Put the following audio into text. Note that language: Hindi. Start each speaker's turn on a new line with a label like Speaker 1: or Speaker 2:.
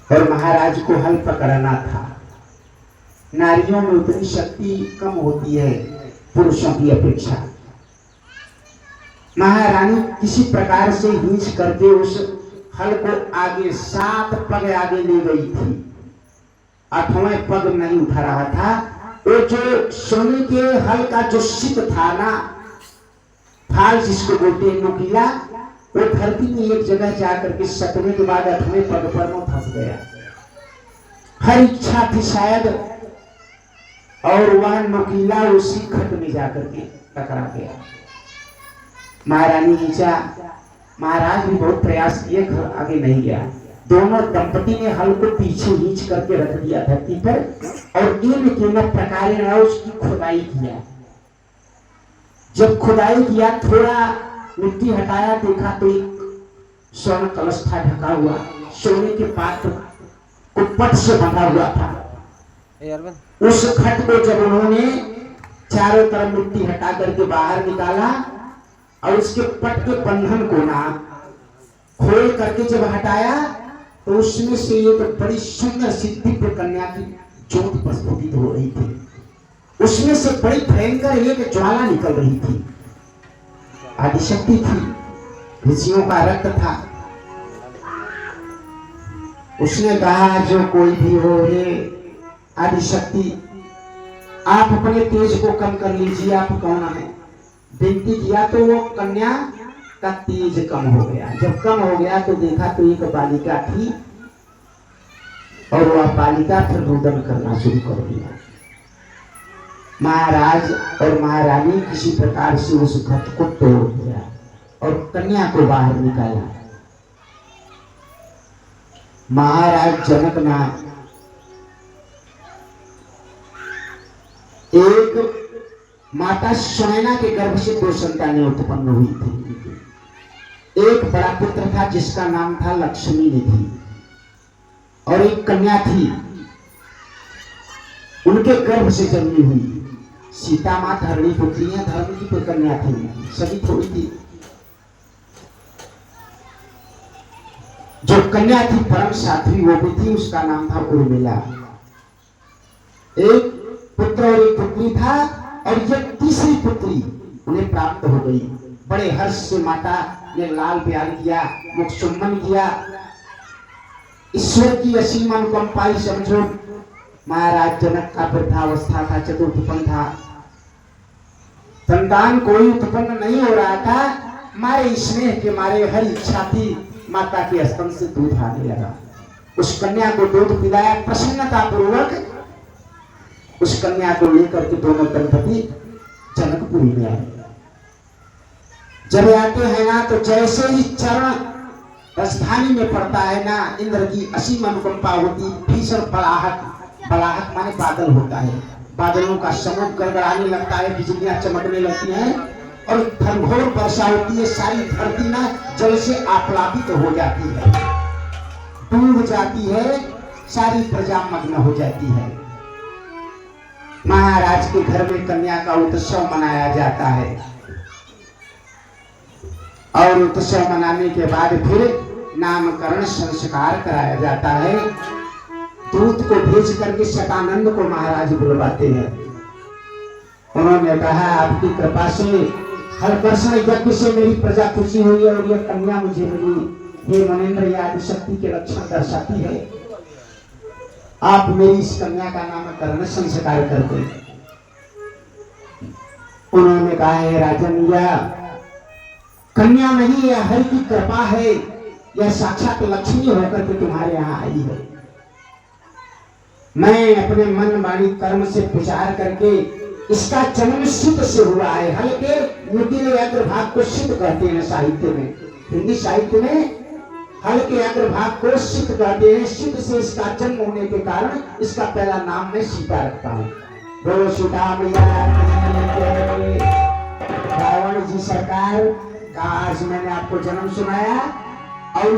Speaker 1: और महाराज को हल पकड़ना था। नारियों में उतनी शक्ति कम होती है पुरुषों की अपेक्षा। महारानी किसी प्रकार से खींच करके उस हल को आगे 7 पग आगे ले गई थी। 8वें पग नहीं उठा रहा था। वो जो सोने के हल का जो सिक था ना, फाल जिसको बोलते हैं, नुकीला, वो धरती में एक जगह जाकर के सटने के बाद 8वें पग पर वो फंस गया। हर इच्छा थी शायद, और वह नुकीला उसी खट में जाकर के टकरा गया। महारानी नीचा, महाराज भी बहुत प्रयास किए, घर आगे नहीं गया। दोनों दंपति ने हल को पीछे खींच करके रख दिया धरती पर, और इन प्रकार उसकी खुदाई किया। जब खुदाई किया, थोड़ा मिट्टी हटाया, देखा तो एक स्वर्ण कलश था ढका हुआ, सोने के पात्र को पट से बंधा हुआ था। उस खट को जब उन्होंने चारों तरफ मिट्टी हटा करके बाहर निकाला और उसके पट के बंधन को ना खोल करके जब हटाया, तो उसमें से एक बड़ी सुंदर सी दिव्य कन्या की ज्योति प्रस्फुटित हो रही थी। उसमें से बड़ी भयंकर एक ज्वाला निकल रही थी। आदिशक्ति थी, ऋषियों का रक्त था। उसने कहा, जो कोई भी हो, हे आदिशक्ति, आप अपने तेज को कम कर लीजिए, आप कौन है? विनती किया तो वो कन्या का तेज कम हो गया। जब कम हो गया तो देखा तो एक बालिका थी, और वह बालिका फिर रुदन करना शुरू कर दिया। महाराज और महारानी किसी प्रकार से उस घट को तोड़ दिया और कन्या को बाहर निकाला। महाराज जनक ना एक माता सुनैना के गर्भ से 2 संतानें उत्पन्न हुई थी। एक बड़ा पुत्र था जिसका नाम था लक्ष्मी निधि, और एक कन्या थी, उनके गर्भ से जन्मी हुई। सीता मां धरणी पुत्री है, धर्म की कोई कन्या थी, सभी थोड़ी थी। जो कन्या थी परम साध्वी वो भी थी, उसका नाम था उर्मिला। एक पुत्र और एक पुत्री था, और ये तीसरी पुत्री उन्हें प्राप्त हो गई। बड़े हर्ष से माता ने लाल प्यार किया, मुख चुम्बन किया। ईश्वर की असीम अनुकंपा समझो। महाराज जनक का वृद्धावस्था था, चतुर्थपन था, संतान कोई उत्पन्न नहीं हो रहा था। मारे स्नेह के मारे हर इच्छा थी, माता के स्तन से दूध आने लगा। उस कन्या को दूध पिलाया प्रसन्नता पूर्वक। उस कन्या को लेकर के दोनों दंपति जनकपुरी में आए। जब आते हैं ना, तो जैसे ही चरण राजधानी में पड़ता है ना, इंद्र की असीम अनुकंपा होती। भीषण बलाहट माने बादल होता है, बादलों का समूह गड़गड़ाने लगता है, बिजलियां चमकने लगती हैं, और घनघोर वर्षा होती है। सारी धरती ना जल से आप्लावित हो जाती है, डूब जाती है, सारी प्रजा मग्न हो जाती है। महाराज के घर में कन्या का उत्सव मनाया जाता है, और उत्सव मनाने के बाद फिर नामकरण संस्कार कराया जाता है। दूत को भेज करके शतानंद को महाराज बुलवाते हैं। उन्होंने कहा, आपकी कृपा से हलकर्षण यज्ञ से मेरी प्रजा खुशी हुई है, और यह कन्या मुझे मिली। हे मनेन्द्र, यह आदिशक्ति के लक्षण दर्शाती है। आप मेरी इस कन्या का नामकरण संस्कार कर दें। उन्होंने कहा, है राजन, यह कन्या नहीं, यह हरि की कृपा है, यह साक्षात लक्ष्मी होकर के तुम्हारे यहाँ आई है। मैं अपने मन वाणी कर्म से विचार करके इसका जन्म सिद्ध से हुआ है। हल के नुकीले अग्रभाग को सिद्ध कहते हैं साहित्य में, हिंदी साहित्य में हल के अग्रभाग को सिद्ध कहते हैं। सिद्ध से इसका जन्म होने के कारण इसका पहला नाम मैं सीता रखता हूँ। बोलो सीता मैया। रावण जी सरकार का आज मैंने आपको जन्म सुनाया। और